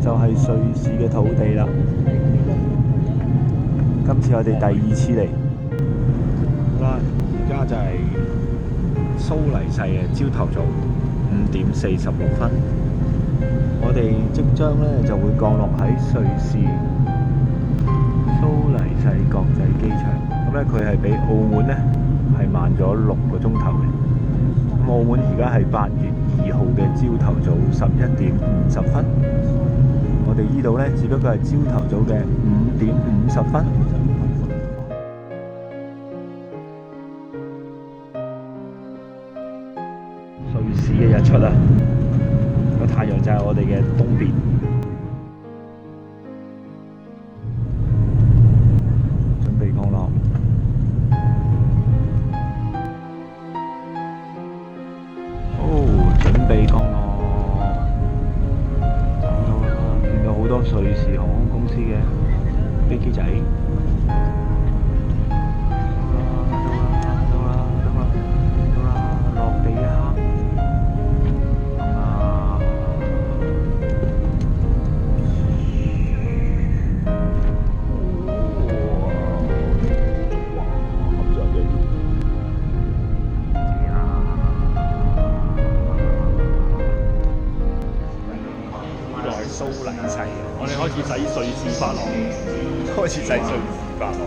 就係瑞士嘅土地啦。今次我哋第二次嚟。好啦，而家就係蘇黎世嘅朝頭早5:46。我哋即將咧就會降落喺瑞士蘇黎世國際機場。咁咧佢係比澳門咧係慢咗6個鐘頭嘅。咁澳門而家係8月2號嘅朝頭早11:50。我哋呢度咧只不過係朝頭早嘅5:50。瑞士嘅日出啊！個太陽就係我哋嘅東邊。準備降落。準備降落。見到好多瑞士航空公司嘅飛機仔。落地啊！蘇黎世，我哋開始洗瑞士法郎，開始洗瑞士法郎。